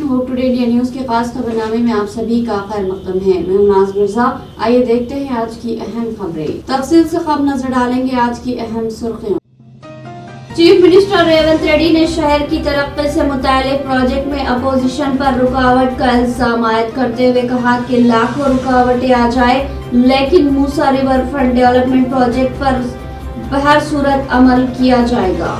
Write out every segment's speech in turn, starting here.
Hope today India news के खास खबरनामे में आप सभी का खैर मकदम है। मैं हूं नाज मिर्जा। आइए देखते हैं आज की अहम खबरें। तफसील से खबर नजर डालेंगे आज की अहम सुर्खियों। चीफ मिनिस्टर रेवंत रेड्डी ने शहर की तरक्की से मुताल्लिक प्रोजेक्ट में अपोजिशन पर रुकावट का इल्जाम आयद करते हुए कहा कि लाखों रुकावटें आ जाए लेकिन मूसा रिवर फ्रंट डेवलपमेंट प्रोजेक्ट पर हर सूरत अमल किया जाएगा।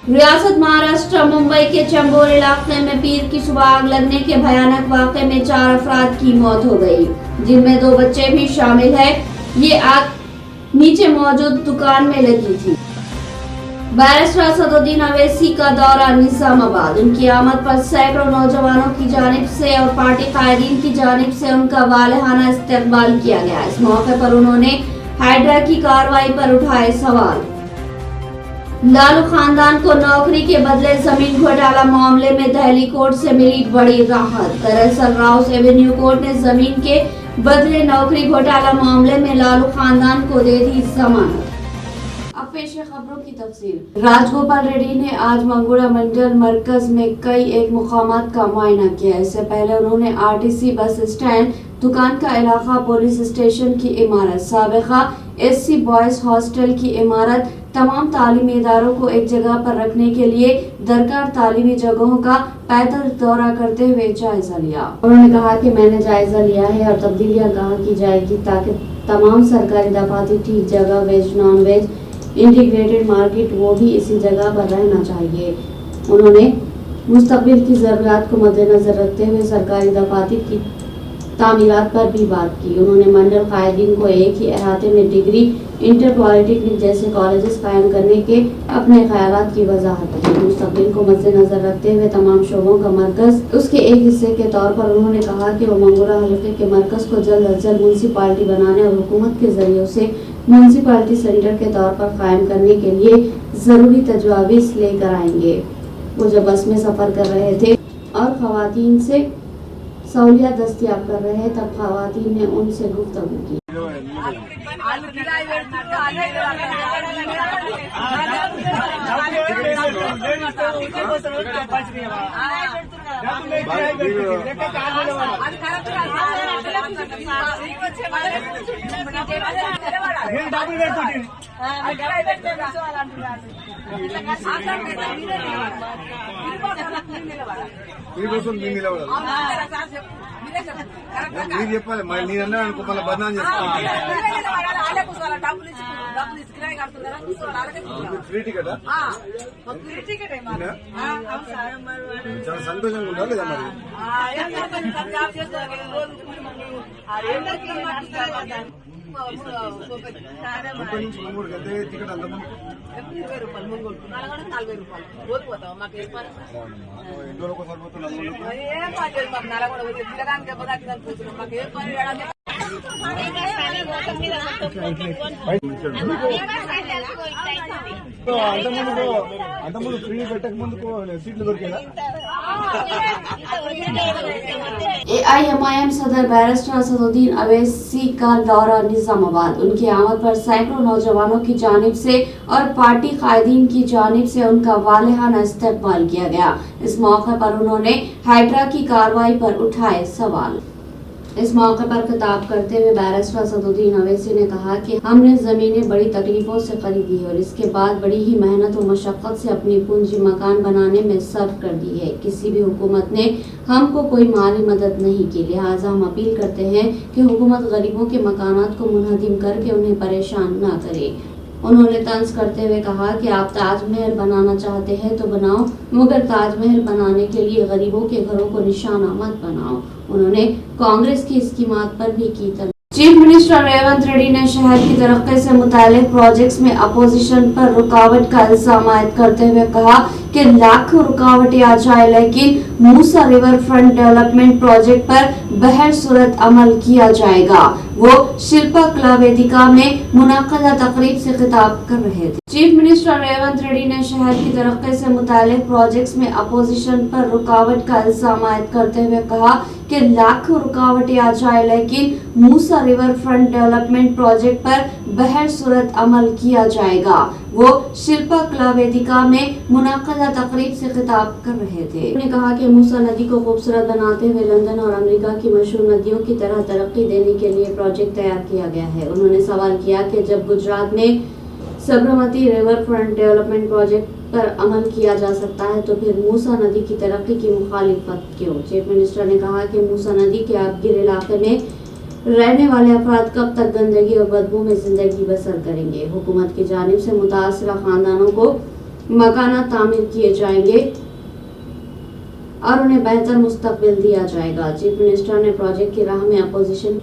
रियासत महाराष्ट्र मुंबई के चंबोर इलाके में पीर की सुबह आग लगने के भयानक वाक़े में 4 अफराद की मौत हो गई, जिनमें 2 बच्चे भी शामिल हैं। ये आग नीचे मौजूद दुकान में लगी थी। बैरिस्टर असदुद्दीन अवैसी का दौरा निजामाबाद। उनकी आमद पर सैकड़ों नौजवानों की जानिब से और पार्टी कायदीन की जानिब से उनका वालेहाना इस्तकबाल किया गया। इस मौके पर उन्होंने हाइड्रा की कार्रवाई पर उठाए सवाल। लालू खानदान को नौकरी के बदले जमीन घोटाला मामले में दिल्ली कोर्ट से मिली बड़ी राहत। दरअसल राउस एवेन्यू कोर्ट ने जमीन के बदले नौकरी घोटाला मामले में लालू खानदान को दे दी जमानत। अब पेश है खबरों की तफसील। राजगोपाल रेड्डी ने आज मंगोड़ा मंडल मरकज में कई एक मुकामात का मुआयना किया। इससे पहले उन्होंने आरटीसी बस स्टैंड, दुकान का इलाका, पुलिस स्टेशन की इमारत, साबिका एससी बॉयज हॉस्टल की इमारत, तमाम तालीमी इदारों को एक जगह पर रखने के लिए दरकार तालीमी जगहों का पैदल दौरा करते हुए जायजा लिया। उन्होंने कहा कि मैंने जायजा लिया है और तब्दीलियां कहाँ की जाएगी ताकि तमाम सरकारी दफातर ठीक जगह, veg non veg integrated market वो भी इसी जगह पर रहना चाहिए। उन्होंने मुस्तकबिल की जरूरत को मद्देनजर रखते हुए सरकारी दफातर की तामीरात पर भी बात की। उन्होंने मंडल कायदीन को एक ही अहाते में डिग्री, इंटर पॉलिटेक्निक जैसे कॉलेजेस कायम करने के अपने ख्यालात की वजाहत की। मुस्तकबिल को मद्देनजर रखते हुए तमाम शोबों का मरकज उसके एक हिस्से के तौर पर उन्होंने कहा कि वो मंगोड़ा हल्के के मरकज को जल्द अज जल्द म्यूनसिपालिटी बनाने और हुकूमत के जरिए उसे म्यूनसिपालिटी सेंटर के तौर पर कायम करने के लिए जरूरी तजवीज़ लेकर आएंगे। वो जब बस में सफर कर रहे थे और खवातीन से सहूलियत दस्तयाब कर रहे तब खवातीन ने उनसे गुफ्तगू की। మీరు చెప్పాలి మరి నేనన్నా అనుకో మళ్ళీ బదనాం చేస్తాను. ఫ్రీ టికెట్ చాలా సంతోషంగా ఉండాలి కదా మరి. ముప్పై నుంచి 3 గంటల టికెట్ అంత ముందు ఎన్నో ఒకసారి పోతున్నాం. అంతకుముందు ఫ్రీ పెట్టక ముందుకు సీట్లు దొరికేదా? AIMIM सदर बैरिस्टर असदुद्दीन अवैसी का दौरा निजामाबाद। उनकी आमद पर सैकड़ों नौजवानों की जानिब से और पार्टी कायदीन की जानिब से उनका वालेहाना इस्तकबाल किया गया। इस मौके पर उन्होंने हाइड्रा की कार्रवाई पर उठाए सवाल। इस मौके पर खिताब करते हुए बैरिस्टर असदुद्दीन अवैसी ने कहा कि हमने जमीनें बड़ी तकलीफों से खरीदी है और इसके बाद बड़ी ही मेहनत और मशक्कत से अपनी पूंजी मकान बनाने में सर्फ कर दी है। किसी भी हुकूमत ने हमको कोई माली मदद नहीं की, लिहाजा हम अपील करते हैं कि हुकूमत गरीबों के मकानात को मुनहदिम करके उन्हें परेशान न करे। उन्होंने तंज करते हुए कहा कि आप ताजमहल बनाना चाहते हैं तो बनाओ, मगर ताजमहल बनाने के लिए गरीबों के घरों को निशाना मत बनाओ। उन्होंने कांग्रेस की स्कीमात पर भी की तंज। चीफ मिनिस्टर रेवंत रेड्डी ने शहर की तरक्की से मुताल्लिक प्रोजेक्ट्स में अपोजिशन पर रुकावट का इल्जाम आयद करते हुए कहा कि लाखों रुकावटें आ जाए लेकिन मूसा रिवर फ्रंट डेवलपमेंट प्रोजेक्ट पर बहर सूरत अमल किया जाएगा। वो शिल्पा कला वेदिका में मुनाक़दा तकरीब से खिताब कर रहे थे। चीफ मिनिस्टर रेवंत रेड्डी ने शहर की तरक्की से मुताल्लिक प्रोजेक्ट्स में अपोजिशन पर रुकावट का इल्जाम आयद करते हुए कहा कि लाखों रुकावटें आ जाए लेकिन मूसा रिवर फ्रंट डेवलपमेंट प्रोजेक्ट पर बहर सूरत अमल किया जाएगा। वो शिल्पा कला वेदिका में मुनाक़दा तकरीब से खिताब कर रहे थे। उन्होंने कहा कि मूसा नदी को खूबसूरत बनाते हुए लंदन और अमेरिका की मशहूर नदियों की तरह तरक्की देने के लिए प्रोजेक्ट तैयार किया गया है। उन्होंने सवाल किया कि जब गुजरात में Sabarmati river front development project पर अमल किया जा सकता है तो फिर मूसा नदी की तरक्की की मुखालिफत क्यों। चीफ मिनिस्टर ने कहा कि मूसा नदी के आबगिर इलाके में रहने वाले अफराद कब तक गंदगी और बदबू में जिंदगी बसर करेंगे। हुकूमत की जानिब से मुतासरा खानदानों को मकानात तामीर किए जाएंगे और उन्हें बेहतर मुस्तकबिल दिया जाएगा। चीफ मिनिस्टर ने प्रोजेक्ट की राह में अपोजिशन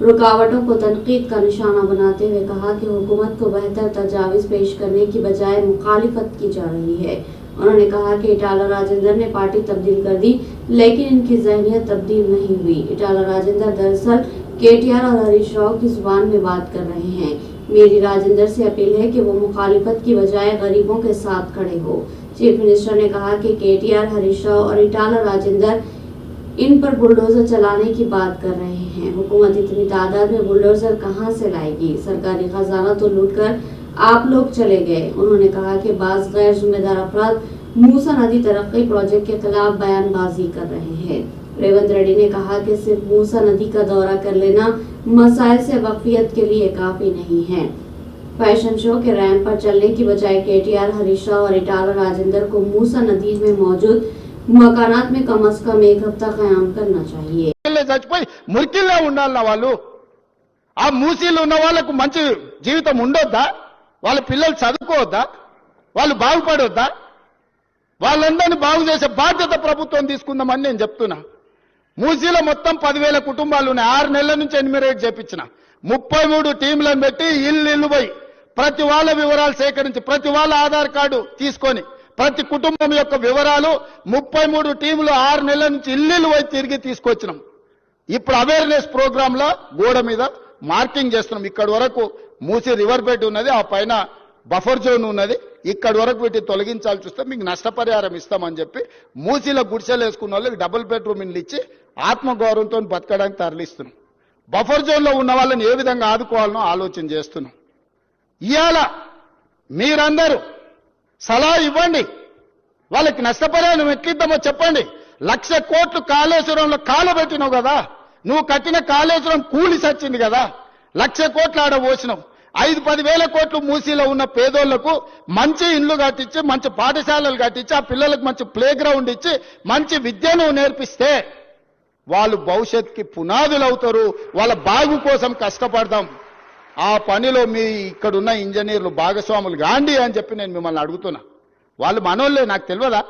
रुकावटों को तनकीद का निशाना बनाते हुए कहा कि हुकूमत को बेहतर तजावीज़ पेश करने की बजाय मुखालिफत की जा रही है। उन्होंने कहा कि इटाला राजेंद्र ने पार्टी तब्दील कर दी लेकिन इनकी ज़हनियत तब्दील नहीं हुई। इटाला राजेंद्र दरअसल केटीआर और हरीश राव की जुबान में बात कर रहे हैं। मेरी राजेंद्र से अपील है कि वो मुखालिफत की बजाय गरीबों के साथ खड़े हो। चीफ मिनिस्टर ने कहा कि केटीआर, हरीश राव और इटाला राजेंद्र इन पर बुलडोजर चलाने की बात कर रहे हैं। हुकूमत इतनी तादाद में बुलडोजर कहां से लाएगी? सरकारी खजाना तो लूटकर आप लोग चले गए। उन्होंने कहा कि बाज़ गैर जिम्मेदार अफराद मूसा नदी तरक्की प्रोजेक्ट के खिलाफ बयानबाजी कर रहे हैं। रेवंत रेड्डी ने कहा कि सिर्फ मूसा नदी का दौरा कर लेना मसाइल से वाकफियत के लिए काफी नहीं है। फैशन शो के रैंप पर चलने की बजाय केटीआर, हरीश राव और इटाला राजेंद्र को मूसा नदी में मौजूद मकानात में कम से कम एक हफ्ता कयाम करना चाहिए। చచ్చిపోయి మురికిల్లో ఉండాలన్న వాళ్ళు ఆ మూసీలో ఉన్న వాళ్ళకు మంచి జీవితం ఉండొద్దా? వాళ్ళ పిల్లలు చదువుకోవద్దా? వాళ్ళు బాగుపడొద్దా? వాళ్ళందరినీ బాగు చేసే బాధ్యత ప్రభుత్వం తీసుకుందామని నేను చెప్తున్నా. మూసీలో మొత్తం 10,000 కుటుంబాలు ఉన్నాయి. 6 నెలల నుంచి ఎన్యూమరేట్ చేపించిన 33 టీంలను పెట్టి ఇల్లు పోయి ప్రతి వాళ్ళ వివరాలు సేకరించి ప్రతి వాళ్ళ ఆధార్ కార్డు తీసుకొని ప్రతి కుటుంబం యొక్క వివరాలు 33 టీంలు 6 నెలల నుంచి ఇల్లు పోయి తిరిగి తీసుకొచ్చినాం. ఇప్పుడు అవేర్నెస్ ప్రోగ్రామ్ లో గోడ మీద మార్కింగ్ చేస్తున్నాం. ఇక్కడ వరకు మూసి రివర్ బెడ్ ఉన్నది, ఆ పైన బఫర్ జోన్ ఉన్నది. ఇక్కడ వరకు వీటిని తొలగించాల్సి వస్తే మీకు నష్టపరిహారం ఇస్తామని చెప్పి మూసీలో గుడిసెలు వేసుకున్న వాళ్ళకి డబుల్ బెడ్రూమ్ ఇల్లు ఇచ్చి ఆత్మగౌరవంతో బతకడానికి తరలిస్తున్నాం. బఫర్ జోన్ లో ఉన్న వాళ్ళని ఏ విధంగా ఆదుకోవాలనో ఆలోచన చేస్తున్నాం. ఇవాళ మీరందరూ సలహా ఇవ్వండి, వాళ్ళకి నష్టపరిహారం ఎట్లిద్దామో చెప్పండి. 1,00,000 కోట్లు కాళేశ్వరంలో కాలబెట్టినావు కదా, నువ్వు కట్టిన కాళేశ్వరం కూలి సచ్చింది కదా, 1,00,000 కోట్లు ఆడ పోసినావు. 5-10 వేల కోట్లు మూసీలో ఉన్న పేదోళ్లకు మంచి ఇండ్లు కట్టించి మంచి పాఠశాలలు కట్టించి ఆ పిల్లలకు మంచి ప్లే గ్రౌండ్ ఇచ్చి మంచి విద్యను నేర్పిస్తే వాళ్ళు భవిష్యత్తుకి పునాదులు అవుతారు. వాళ్ళ బాగు కోసం కష్టపడదాం. ఆ పనిలో మీ ఇక్కడున్న ఇంజనీర్లు భాగస్వాములు గాండి అని చెప్పి నేను మిమ్మల్ని అడుగుతున్నా. వాళ్ళు మనోళ్ళే, నాకు తెలియదా?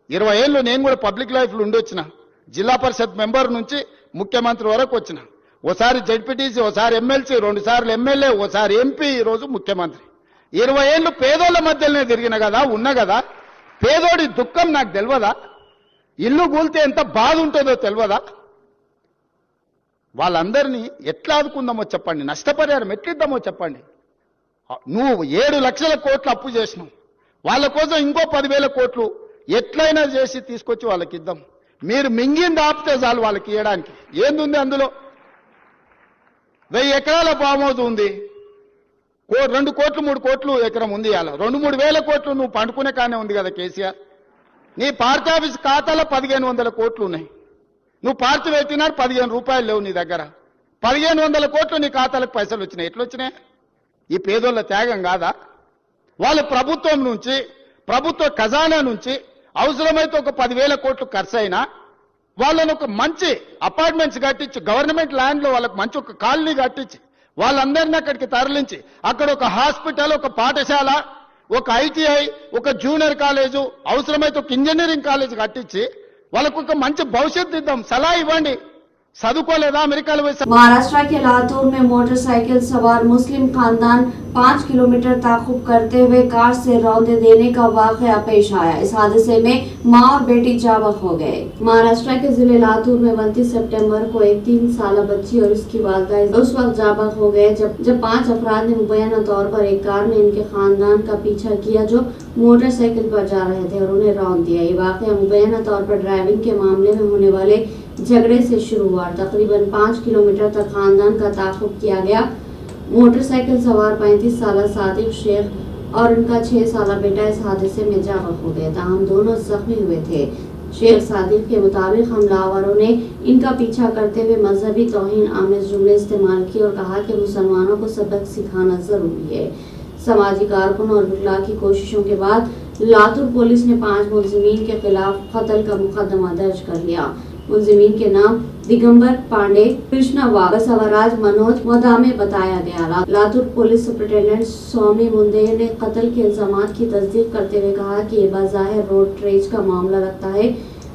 20 ఏళ్ళు నేను కూడా పబ్లిక్ లైఫ్లో ఉండొచ్చిన. జిల్లా పరిషత్ మెంబర్ నుంచి ముఖ్యమంత్రి వరకు వచ్చిన. ఓసారి జెడ్పీటీసీ, ఓసారి ఎమ్మెల్సీ, 2 సార్లు ఎమ్మెల్యే, ఓసారి ఎంపీ, ఈరోజు ముఖ్యమంత్రి. 20 ఏళ్ళు పేదోళ్ల మధ్యలోనే తిరిగిన కదా, ఉన్నా కదా. పేదోడి దుఃఖం నాకు తెలియదా? ఇల్లు కూలితే ఎంత బాధ ఉంటుందో తెలియదా? వాళ్ళందరినీ ఎట్లా ఆదుకుందామో చెప్పండి, నష్టపరిహారం ఎట్లిద్దామో చెప్పండి. నువ్వు 7 లక్షల కోట్లు అప్పు చేసినావు, వాళ్ళ కోసం ఇంకో 10,000 కోట్లు ఎట్లయినా చేసి తీసుకొచ్చి వాళ్ళకి ఇద్దాం. మీరు మింగింది ఆపితే చాలు వాళ్ళకి ఇవ్వడానికి. ఏందుంది అందులో? 1000 ఎకరాల ఫామ్ హౌస్ ఉంది, 2 కోట్లు 3 కోట్లు ఎకరం ఉంది. అలా 2-3 వేల కోట్లు నువ్వు పండుకునే కానే ఉంది కదా కేసీఆర్. నీ పార్టీ ఆఫీస్ ఖాతాలో 1,500 కోట్లు ఉన్నాయి. నువ్వు పార్టీ పెట్టినా 15 రూపాయలు లేవు నీ దగ్గర. 1,500 కోట్లు నీ ఖాతాలకు పైసలు వచ్చినాయి. ఎట్లొచ్చినాయి? ఈ పేదోళ్ళ త్యాగం కాదా? వాళ్ళు ప్రభుత్వం నుంచి, ప్రభుత్వ ఖజానా నుంచి అవసరమైతే ఒక 10,000 కోట్లు ఖర్చు అయినా వాళ్ళను ఒక మంచి అపార్ట్మెంట్స్ కట్టించి, గవర్నమెంట్ ల్యాండ్ లో వాళ్ళకి మంచి ఒక కాలనీ కట్టించి వాళ్ళందరినీ అక్కడికి తరలించి అక్కడ ఒక హాస్పిటల్, ఒక పాఠశాల, ఒక ఐటీఐ, ఒక జూనియర్ కాలేజు, అవసరమైతే ఒక ఇంజనీరింగ్ కాలేజ్ కట్టించి వాళ్ళకు ఒక మంచి భవిష్యత్తు ఇద్దాం. సలహా ఇవ్వండి. చదువుకోలేదా? అమెరికాలో పోయి. महाराष्ट्र के लातूर में मोटरसाइकिल सवार मुस्लिम खानदान 5 किलोमीटर ताकुब करते हुए कार से रौंदे देने का वाकया पेश आया। इस हादसे में मां और बेटी जाबक हो गए। महाराष्ट्र के जिले लातूर में 29 सितंबर को एक 3 साल बच्ची और उसकी वालदा उस वक्त जाबक हो गए जब 5 अफराद ने मुबैना तौर पर एक कार ने इनके खानदान का पीछा किया जो मोटरसाइकिल पर जा रहे थे और उन्हें रौंद दिया। ये वाकया मुबैना तौर पर ड्राइविंग के मामले में होने वाले झगड़े से शुरू हुआ। तकरीबन 5 किलोमीटर तक खानदान का ताकुब किया गया। मोटरसाइकिल सवार 35 साल सादिक शेख और उनका 6 साला बेटा इस हादसे में जख्मी हो गए। ताहम दोनों जख्मी हुए थे। शेख सादिक के मुताबिक हमलावरों ने इनका पीछा करते हुए मजहबी तौहीन आमेज जुमले इस्तेमाल किए और कहा कि मुसलमानों को सबक सिखाना जरूरी है। समाजी कारकुन और वकला की कोशिशों के बाद लातूर पुलिस ने 5 मुलजिमीन के खिलाफ कत्ल का मुकदमा दर्ज कर लिया। मुलजिमीन के नाम दिगंबर पांडे, कृष्णा वाघ, बसवराज, मनोज मोदामे बताया गया। लातूर पुलिस सुपरिटेंडेंट स्वामी मुंदे ने कत्ल के इल्जामात की तस्दीक करते हुए कहा कि ये बाज़ाहिर रोड रेज का मामला रखता है।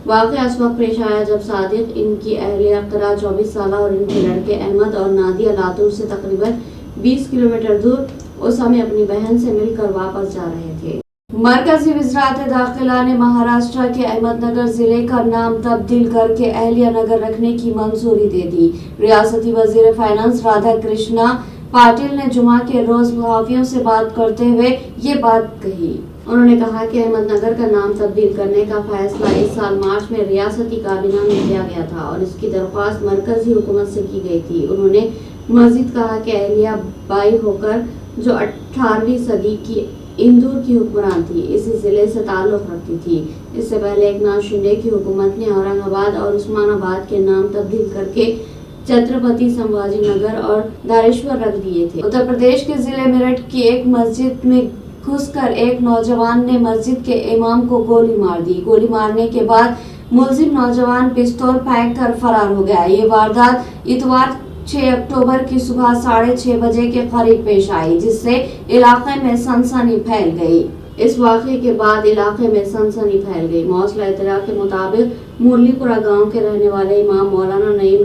वाक़या उस वक्त पेश आया जब सादिक, इनकी अहलिया इक़रा 24 साल और इनके लड़के अहमद और नादिया लातूर से तकरीबन 20 किलोमीटर दूर उस समय अपनी बहन से मिलकर वापस जा रहे थे। मरकजी वज़रात दाखिला ने महाराष्ट्र के अहमदनगर जिले का नाम तब्दील करके अहलिया नगर रखने की मंजूरी दे दी। रियासती वजीर फाइनेंस राधा कृष्णा पाटिल ने जुमा के रोज सहाफियों से बात करते हुए ये बात कही। उन्होंने कहा कि अहमदनगर का नाम तब्दील करने का फैसला इस साल मार्च में रियासती काबीना में किया गया था और इसकी दरख्वास्त मरकजी हुकूमत से की गई थी। उन्होंने मजीद कहा कि अहलिया बाई होकर जो 18वीं सदी की इंदौर की हुक्मरान थी, इसी जिले से ताल्लुक रखती थी। इससे पहले एकनाथ शिंदे की हुकूमत ने औरंगाबाद और उस्मानाबाद के नाम तब्दील करके छत्रपति संभाजी नगर और धारेश्वर रख दिए थे। उत्तर प्रदेश के जिले मेरठ की एक मस्जिद में घुसकर एक नौजवान ने मस्जिद के इमाम को गोली मार दी। गोली मारने के बाद मुलजिम नौजवान पिस्तौल फेंक कर फरार हो गया। ये वारदात इतवार 6 अक्टूबर की सुबह 6:30 बजे के करीब पेश आई, जिससे इलाके में सनसनी फैल गई। इस वाक़े के बाद इलाके में सनसनी फैल गई। मौसला इत्तला के मुताबिक मुरलीपुरा गांव के रहने वाले इमाम मौलाना नईम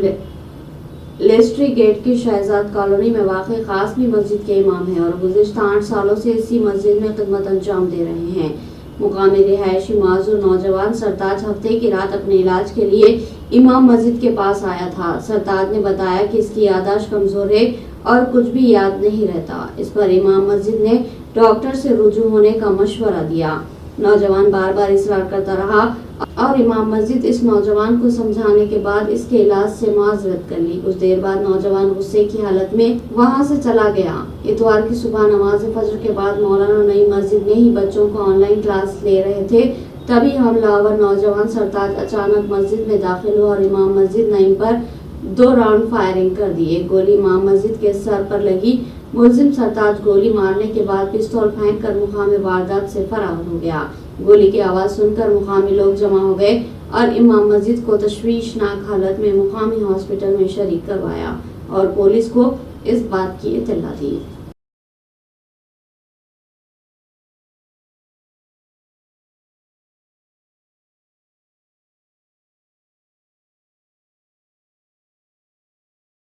लेस्ट्री गेट की शहजाद कॉलोनी में वाक़ कासमी मस्जिद के इमाम हैं और गुज़िश्ता 8 सालों से इसी मस्जिद में खिदमत अंजाम दे रहे हैं। मुकामी रिहायशी माजूर नौजवान सरताज हफ्ते की रात अपने इलाज के लिए इमाम मस्जिद के पास आया था। सरताज ने बताया कि इसकी याददाश्त कमजोर है और कुछ भी याद नहीं रहता। इस पर इमाम मस्जिद ने डॉक्टर से रुजू होने का मशवरा दिया। नौजवान बार बार इसरार करता रहा और इमाम मस्जिद इस नौजवान को समझाने के बाद इसके इलाज से माजरत कर ली। कुछ देर बाद नौजवान गुस्से की हालत में वहां से चला गया। इतवार की सुबह नमाज फजर के बाद मौलाना नई मस्जिद में ही बच्चों को ऑनलाइन क्लास ले रहे थे, तभी हमलावर नौजवान सरताज अचानक मस्जिद में दाखिल हुआ और इमाम मस्जिद नईम पर 2 राउंड फायरिंग कर दी। एक गोली इमाम मस्जिद के सर पर लगी। मुलजिम सरताज गोली मारने के बाद पिस्तौल फेंक कर मुकामी वारदात से फरार हो गया। गोली की आवाज सुनकर मुकामी लोग जमा हो गए और इमाम मस्जिद को तशवीशनाक हालत में मुकामी हॉस्पिटल में शरीक करवाया और पुलिस को इस बात की इत्तला दी।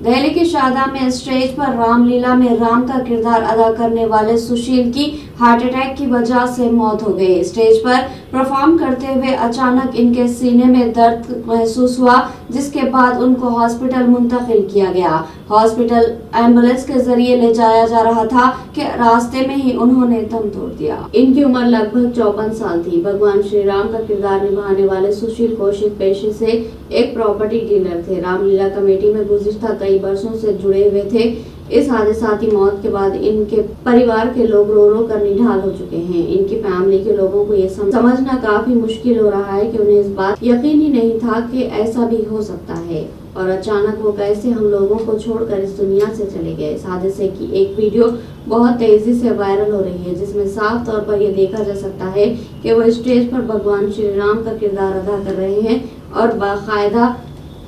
दिल्ली के शारदा में स्टेज पर रामलीला में राम का किरदार अदा करने वाले सुशील की हार्ट अटैक की वजह से मौत हो गई। स्टेज पर परफॉर्म करते हुए अचानक इनके सीने में दर्द महसूस हुआ, जिसके बाद उनको हॉस्पिटल मुंतकिल किया गया। हॉस्पिटल एम्बुलेंस के जरिए ले जाया जा रहा था कि रास्ते में ही उन्होंने दम तोड़ दिया। इनकी उम्र लगभग 54 साल थी। भगवान श्री राम का किरदार निभाने वाले सुशील कौशिक पेशे से एक प्रॉपर्टी डीलर थे। रामलीला कमेटी में गुज़िश्ता कई बरसों से जुड़े हुए थे। इस हादसाती मौत के बाद इनके परिवार के लोग रो रो कर निढाल हो चुके हैं। इनकी फैमिली के लोगों को ये समझना काफी मुश्किल हो रहा है कि उन्हें इस बात यकीन ही नहीं था कि ऐसा भी हो सकता है और अचानक वो कैसे हम लोगों को छोड़कर इस दुनिया से चले गए। इस हादसे की एक वीडियो बहुत तेजी से वायरल हो रही है, जिसमें साफ तौर पर यह देखा जा सकता है कि वो स्टेज पर भगवान श्री राम का किरदार अदा कर रहे हैं और बाकायदा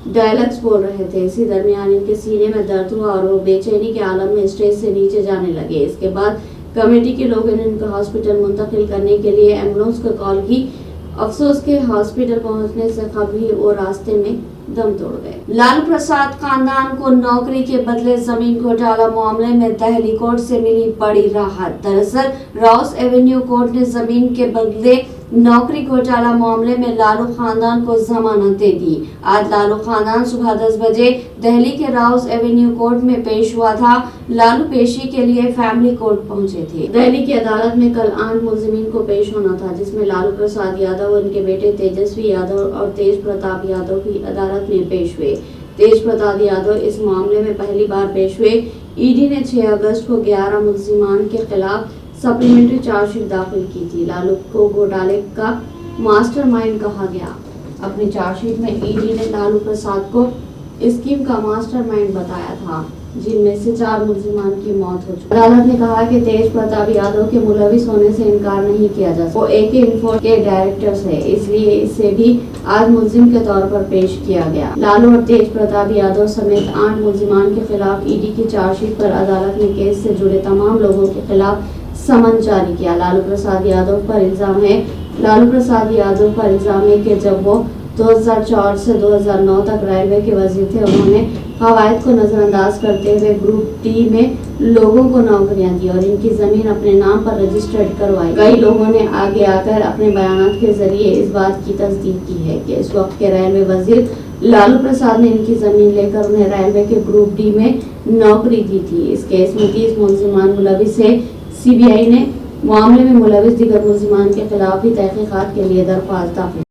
डायलॉग्स बोल रहे थे। इसी दरमियान इनके सीने में दर्द हुआ और वो बेचैनी के आलम में स्टेज से नीचे जाने लगे। इसके बाद कमेटी के लोगों ने इनको हॉस्पिटल मुंतकिल करने के लिए एम्बुलेंस को कॉल की। अफसोस के हॉस्पिटल पहुंचने से कभी वो रास्ते में दम तोड़ गए। लालू प्रसाद खानदान को नौकरी के बदले जमीन घोटाला मामले में दिल्ली कोर्ट से मिली बड़ी राहत। दरअसल राउस एवेन्यू कोर्ट ने जमीन के बदले नौकरी घोटाला मामले में लालू खानदान को जमानत दे दी। आज लालू खानदान सुबह 10 बजे दिल्ली के राउस एवेन्यू कोर्ट में पेश हुआ था। लालू पेशी के लिए फैमिली कोर्ट पहुंचे थे। दिल्ली की अदालत में कल 8 मुलजिमीन को पेश होना था, जिसमें लालू प्रसाद यादव, उनके बेटे तेजस्वी यादव और तेज प्रताप यादव की अदालत में पेश हुए। तेज प्रताप यादव इस मामले में पहली बार पेश हुए। ईडी ने 6 अगस्त को 11 मुलजिमान के खिलाफ सप्लीमेंट्री चार्जशीट दाखिल की थी। लालू को घोटाले का मास्टरमाइंड कहा गया। अपनी चार्जशीट में ईडी ने लालू प्रसाद को स्कीम का मास्टरमाइंड बताया था, जिनमें से 4 मुलजिमान की मौत हो चुकी। अदालत ने कहा कि तेज प्रताप यादव के मुलविस होने से इनकार नहीं किया जा सकता। वो AK इन्फो के डायरेक्टर्स है, इसलिए इसे भी आज मुलजिम के तौर पर पेश किया गया। लालू और तेज प्रताप यादव समेत 8 मुलजिमान के खिलाफ ईडी की चार्जशीट पर अदालत ने केस से जुड़े तमाम लोगों के खिलाफ समन जारी किया। लालू प्रसाद यादव पर इल्जाम है कि जब वो 2004 से 2009 तक रेलवे के वजीर थे, उन्होंने कवायद को नजरअंदाज करते हुए ग्रुप डी में लोगों को नौकरियां दी और इनकी जमीन अपने नाम पर रजिस्टर्ड करवाई। कई लोगों ने आगे आकर अपने बयान के जरिए इस बात की तस्दीक की है कि इस वक्त के रेलवे वजीर लालू प्रसाद ने इनकी जमीन लेकर उन्हें रेलवे के ग्रुप डी में नौकरी दी थी। इस केस में 30 मुलजिमान मुलविस है। CBI ने मामले में मुलविस दीगर मुलजिमान के खिलाफ भी तहकीकात के लिए दरख्वास्त दाखिल।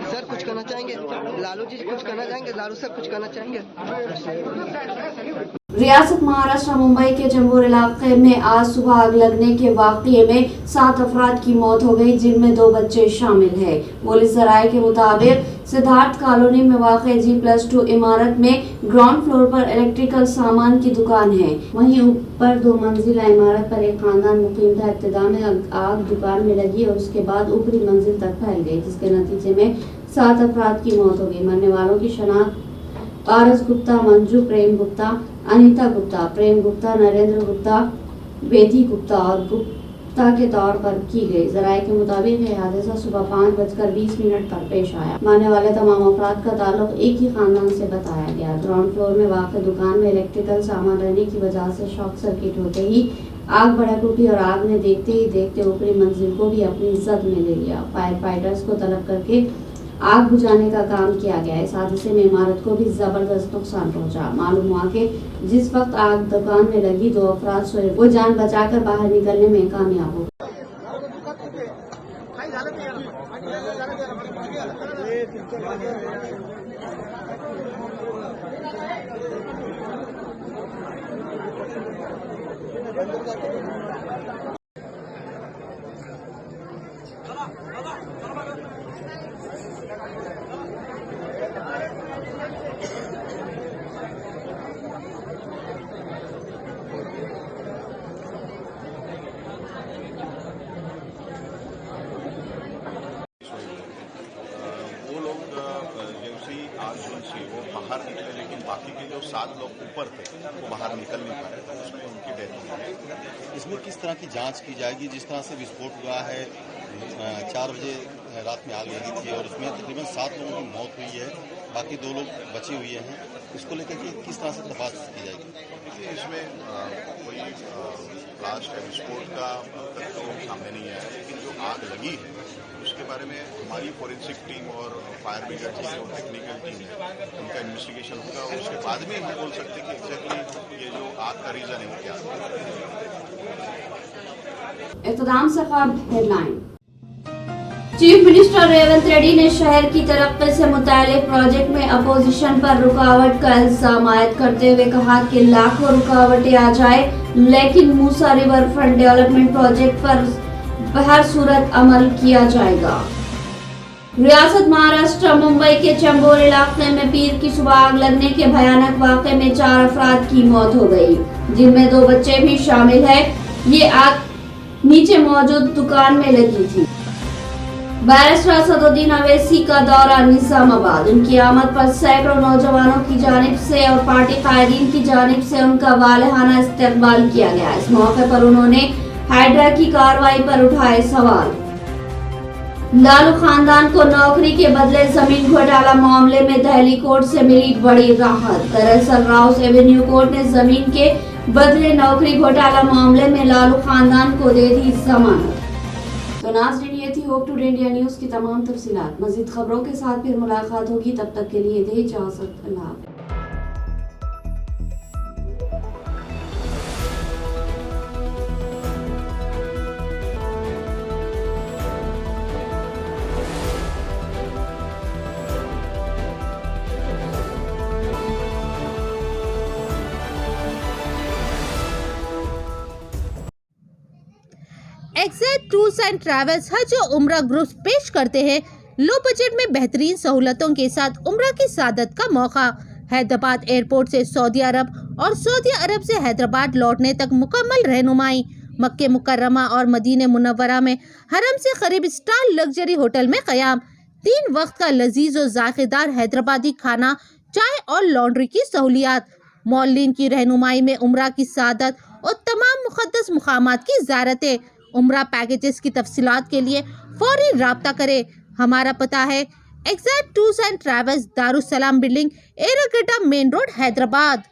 सर कुछ कहना चाहेंगे? लालू जी कुछ कहना चाहेंगे? लालू सर कुछ कहना चाहेंगे? रियासत महाराष्ट्र मुंबई के चंबूर इलाके में आज सुबह आग लगने के वाकये में 7 अफराद की मौत हो गई, जिनमें 2 बच्चे शामिल हैं। पुलिस जराये के मुताबिक सिद्धार्थ कॉलोनी में वाक़ G+2 इमारत में ग्राउंड फ्लोर पर इलेक्ट्रिकल सामान की दुकान है। वहीं ऊपर 2 मंजिला इमारत पर एक खानदान मुकीम था। इब्तिदा में आग दुकान में लगी और उसके बाद ऊपरी मंजिल तक फैल गई, जिसके नतीजे में 7 अफराद की मौत हो गई। मरने वालों की शनाख्त पारस गुप्ता, मंजू प्रेम गुप्ता, अनीता गुप्ता, प्रेम गुप्ता, नरेंद्र गुप्ता, बेदी गुप्ता और गुप्ता के तौर पर की गई। जराये के मुताबिक यह हादसा सुबह 5:20 पर पेश आया। मरने वाले तमाम अफराद का ताल्लुक एक ही खानदान से बताया गया। ग्राउंड फ्लोर में वाक़ दुकान में इलेक्ट्रिकल सामान रहने की वजह से शॉर्ट सर्किट होते ही आग भड़क उठी और आग ने देखते ही देखते ऊपरी मंजिल को भी अपनी जद में ले लिया। फायर फाइटर्स को तलब करके आग बुझाने का काम किया गया। इस हादसे में इमारत को भी जबरदस्त नुकसान पहुंचा। मालूम हुआ कि जिस वक्त आग दुकान में लगी 2 अफराद सोए, वो जान बचाकर बाहर निकलने में कामयाब हो। वो बाहर निकले, लेकिन बाकी के जो 7 लोग ऊपर थे वो बाहर निकल नहीं पा रहे थे, उसमें उनकी डेथ हो गई। इसमें किस तरह की जांच की जाएगी? जिस तरह से विस्फोट हुआ है, 4 बजे रात में आग लगी थी और उसमें तकरीबन 7 लोगों की मौत हुई है, बाकी 2 लोग बचे हुए हैं। इसको लेकर के किस तरह से तपास की जाएगी? देखिए, इसमें कोई ब्लास्ट या विस्फोट का तो सामने नहीं आया, लेकिन जो आग लगी है उसके बारे में हमारी फोरेंसिक टीम और फायर ब्रिगेड की जो टेक्निकल टीम है उनका इन्वेस्टिगेशन होगा और उसके बाद में हम बोल सकते हैं कि एग्जैक्टली ये जो आग का रीजन है वो क्या है। इख्तिताम से खबर headline. Chief minister Revanth Reddy ने शहर की तरक्की से मुताल्लिक प्रोजेक्ट में अपोजिशन पर रुकावट का इल्जाम आयद करते हुए कहा कि लाखों रुकावटें आ जाए, लेकिन मूसा रिवर फ्रंट डेवलपमेंट प्रोजेक्ट पर हर सूरत अमल किया जाएगा। रियासत महाराष्ट्र मुंबई के चंबूर इलाके में पीर की सुबह आग लगने के भयानक वाक़े में 4 अफराद की मौत हो गई, जिनमें 2 बच्चे भी शामिल है। ये आग नीचे मौजूद दुकान में लगी थी। बैरिस्टर असदुद्दीन अवैसी का दौरा निजामाबाद। उनकी आमद पर सैकड़ों नौजवानों की जानिब से और पार्टी कायदीन की जानिब से उनका वालहाना इस्तकबाल किया गया। इस मौके पर उन्होंने हाइड्रा की कार्रवाई पर उठाए सवाल। लालू खानदान को नौकरी के बदले जमीन घोटाला मामले में दिल्ली कोर्ट से मिली बड़ी राहत। दरअसल राउस एवेन्यू कोर्ट ने जमीन के बदले नौकरी घोटाला मामले में लालू खानदान को दे दी जमानत। तो नाज़रीन, ये थी होप टुडे इंडिया न्यूज़ की तमाम तफसीलात। मज़ीद खबरों के साथ फिर मुलाकात होगी, तब तक के लिए दे इजाज़त। अल्लाह। ایگزیکٹ ٹورز اینڈ ٹریولز حج و عمرہ گروپس پیش کرتے ہیں لو بجٹ میں بہترین سہولتوں کے ساتھ عمرہ کی سعادت کا موقع۔ حیدرآباد ایئرپورٹ سے سعودی عرب اور سعودی عرب سے حیدرآباد لوٹنے تک مکمل رہنمائی۔ مکہ مکرمہ اور مدینہ منورہ میں حرم سے قریب اسٹار لگژری ہوٹل میں قیام۔ 3 وقت کا لذیذ و ذائقہ دار حیدرآبادی کھانا، چائے اور لانڈری کی سہولیات۔ مولین کی رہنمائی میں عمرہ کی سعادت اور تمام مقدس مقامات کی زیارتیں۔ عمرہ پیکیجز کی تفصیلات کے لیے فوری رابطہ کریں۔ ہمارا پتہ ہے exact tours and travels, Darussalam building, Erragadda main road, Hyderabad.